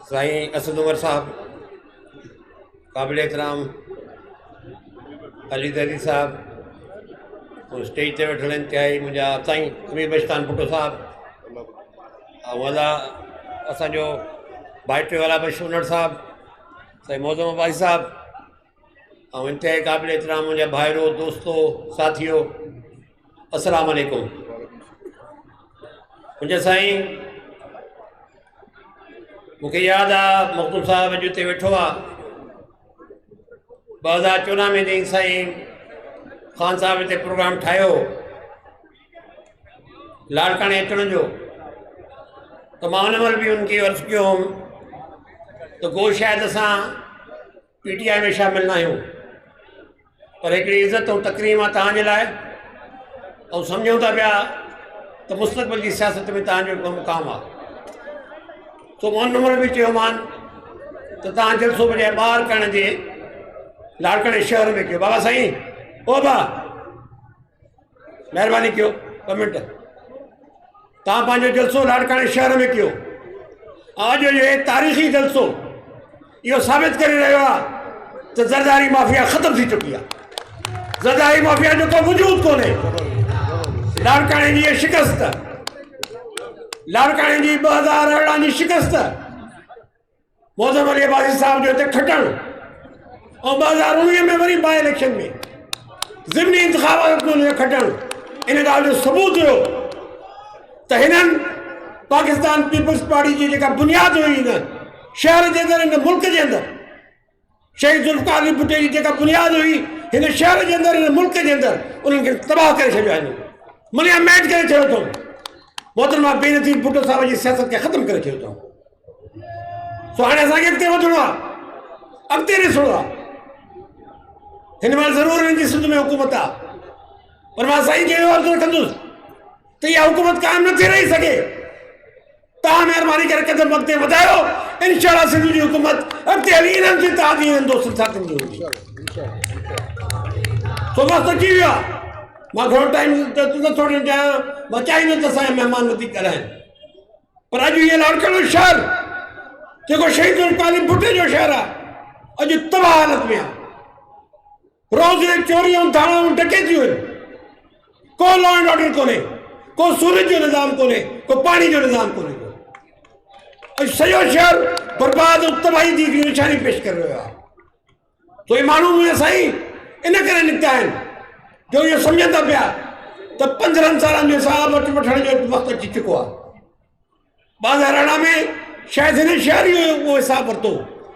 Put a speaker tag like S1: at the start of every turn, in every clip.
S1: साईं असद उमर साहब, काबिल एहतराम अली दरी साहब, और स्टेज ते वेठल इंतिहाई मुंहिंजा साईं अमीर बश्तान भुट्टो साहब, वाला असांजो भाइटे वाला बशूनर साहब, साईं मौज़म अब्बासी साहब, और इंतिहाई काबिल एहतराम मुंहिंजा भाइरो दोस्तो साथियो, अस्सलाम वालेकुम। मुंहिंजा साईं मूंखे यादि आहे मखदूम साहब अॼु हिते वेठो आहे 2014 में जंहिं साईं ख़ान साहब हिते प्रोग्राम ठाहियो लाड़काणे अचण जो, त मां उन महिल बि उनखे अर्ज़ु कयो हुउमि त को शायदि असां PTI में शामिल न आहियूं, पर हिकिड़ी इज़त ऐं तकरीम आहे तव्हांजे लाइ, ऐं सम्झूं था पिया त मुस्तक़बिल जी सियासत में तव्हांजो हिकिड़ो मुक़ाम आहे। तो मां उन महिल बि चयोमानि त तव्हां जलसो बजाए ॿाहिरि करण जे लाड़काणे शहर में कयो। बाबा साईं, ओ बा महिरबानी कयो ॿ मिंट, तव्हां पंहिंजो जलसो लाड़काणे शहर में कयो। अॼु जो हे तारीख़ी जलसो इहो साबित करे रहियो आहे त ज़रदारी माफ़िया ख़तमु थी चुकी आहे। ज़रदारी माफ़िया जो को वजूद कोन्हे। लाड़काणे जी शिकस्त, लाड़काणे जी 2018 जी शिकस्त, मौज़म अली अब्बासी साहब जो हिते खटण, और 2019 में वरी बाई इलेक्शन में ज़िमनी इंतख़ाबात में उनखे खटण, इन ॻाल्हि जो सबूत हुयो त हिननि पाकिस्तान पीपल्स पार्टी जी जेका बुनियाद हुई न शहर जे अंदरि, हिन मुल्क जे अंदरि, शहीद ज़ुल्फ़िकार अली भुट्टे जी जेका बुनियाद हुई हिन शहर जे अंदरि, हिन मुल्क जे अंदरि, उन्हनि खे तबाह करे छॾियो आहे। मलिया मैट करे छॾियो अथऊं। मोहतरमा बेनज़ीर भुट्टो साहब जी सियासत खे ख़तमु करे छॾियो अथऊं। सो हाणे असांखे अॻिते वधिणो आहे, अॻिते ॾिसणो आहे। हिन महिल ज़रूरु हिननि जी सिंध में हुकूमत आहे, पर मां साईं खे इहो अर्ज़ु रखंदुसि त इहा हुकूमत क़ाइमु न थी रही सघे। तव्हां महिरबानी करे क़दम अॻिते वधायो, इंशाअल्लाह सिंध जी हुकूमत अॻिते हली इन्हनि जी तव्हांजी इन्हनि दोस्तनि साथियुनि जी हूंदी। सो मस्तु अची वियो आहे। मां घणो टाइम नथो ॾियणु चाहियां, मां चाहींदुसि त असांजा महिमान वधीक ॻाल्हाइनि, पर अॼु इहे लाड़काणो शहर जेको शहीद ज़ुल्फ़िकार अली भुट्टे जो शहर आहे, अॼु तबाह हालत में आहे। रोज़ चोरियूं, धाड़ाऊं, डकैतियूं आहिनि। को लॉ एंड ऑर्डर कोन्हे, को सूरज जो निज़ाम कोन्हे, को पाणी जो निज़ाम कोन्हे। अॼु सॼो शहर बर्बाद ऐं तबाही जी निशानी पेश करे रहियो आहे। तो इहे माण्हू मुंहिंजा साईं इन करे निकिता आहिनि जो इहो सम्झनि था पिया त 15 सालनि जो हिसाब वठण जो वक़्तु अची चुको आहे। 2018 में शायदि हिन शहर ई उहो हिसाब वरितो,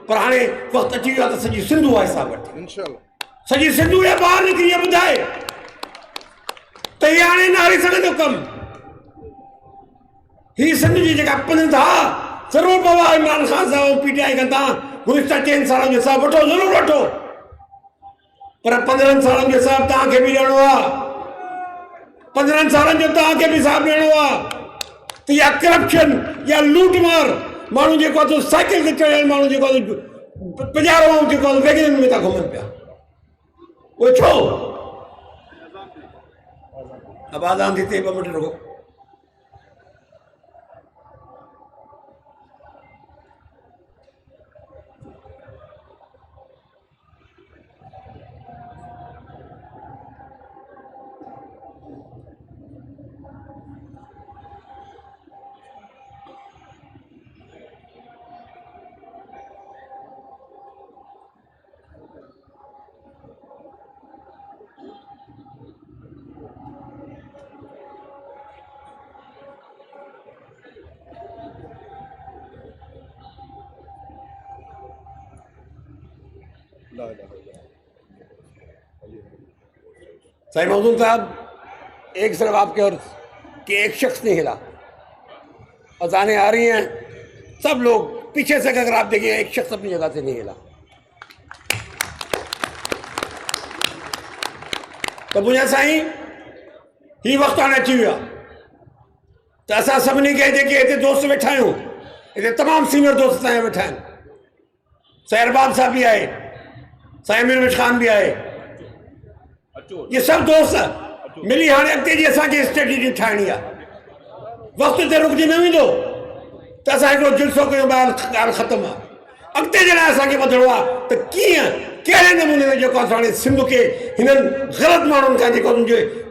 S1: पर हाणे वक़्तु अची वियो आहे त सॼी सिंध उहा हिसाब वठे। सॼी सिंध इहा ॿाहिरि निकिरी इहा ॿुधाए त इहा हाणे न हली सघंदो कमु। हीअ सिंध जी जेका पंध आहे, ज़रूरु बाबा इमरान ख़ान साहब PTI खां तव्हां गुज़िश्ता 4 सालनि जो हिसाब वठो, ज़रूरु वठो, पर 15 सालनि जो हिसाब तव्हांखे बि ॾियणो आहे। 15 सालनि जो तव्हांखे बि हिसाब ॾियणो आहे त इहा करप्शन, या लूट मार, माण्हू जेको आहे साइकिल ते चढ़ियल माण्हू जेको आहे पजारो जेको आहे वैगननि में था घुमनि पिया, उहो छो? आबादान थी 2 मिंट रुको। साईं मौजूद साहब, एक सिर्फ आपके और कि एक शख्स नहीं हिला। अजानें आ रही हैं, सब लोग पीछे से अगर आप देखिए एक शख्स अपनी जगह से नहीं हिला। तो मुझे साईं ही वक्त आने चाहिए तो असां सभिनी खे जेके हिते दोस्त वेठा आहियूं, हिते तमामु सीनियर दोस्त असांजा वेठा आहिनि। साईं अरबाब साहब भी आए, साईं अमीर खान भी आए, ये सब दोस्त मिली हाणे अॻिते जी असांखे स्ट्रेटेजी ठाहिणी आहे। वक़्त ते रुकिजी न वेंदो। तो असां हिकिड़ो जुलसो कयूं, ॻाल्हि ख़तमु आहे। अॻिते जे लाइ असांखे वधिणो आहे त कीअं कहिड़े नमूने जेको असां हाणे सिंध खे हिननि ग़लति माण्हुनि खां जेको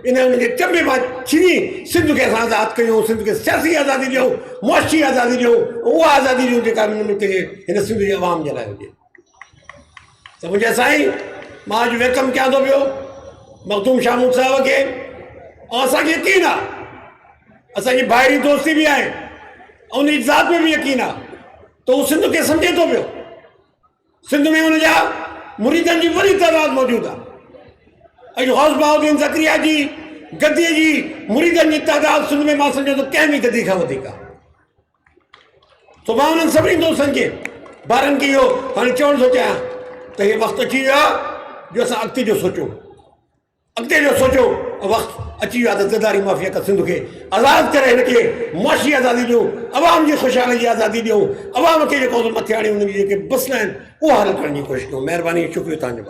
S1: इन्हनि चंबे मां छिनी सिंध खे असां आज़ादु कयूं, सिंध खे सियासी आज़ादी ॾियूं, मुआशी आज़ादी ॾियूं, उहा आज़ादी ॾियूं जेका हिन सिंध जी आवाम जे लाइ हुजे। त मुंहिंजे साईं, मां अॼु वेलकम कयां थो पियो मखदूम शामूद साहिब खे, ऐं असांखे यकीन आहे, असांजी भाइरी दोस्ती बि आहे ऐं उन जी ज़ात में बि यकीन आहे त हू सिंध खे सम्झे थो पियो। सिंध में हुनजा मुरीदनि जी वॾी तइदाद मौजूदु आहे। अॼु गौस बहाउद्दीन ज़करिया जी गद्दीअ जी मुरीदनि जी तइदाद सिंध में मां सम्झो त कंहिं बि गद्दी खां वधीक आहे। तो मां उन्हनि सभिनी दोस्तनि खे, ॿारनि खे इहो हाणे चवणु थो चाहियां त हीउ वक़्तु अची वियो आहे जो असां अॻिते जो सोचूं, अॻिते जो सोचूं। वक़्तु अची वियो आहे त ज़रदारी माफ़िया खां सिंध खे आज़ादु करे हिनखे मुआशी आज़ादी ॾियूं, अवाम जी ख़ुशहाली जी आज़ादी ॾियूं, अवाम खे जेको मथे हाणे हुनजी जेके मसइला आहिनि उहा हल करण जी कोशिशि कयूं। महिरबानी, शुक्रिया तव्हांजो।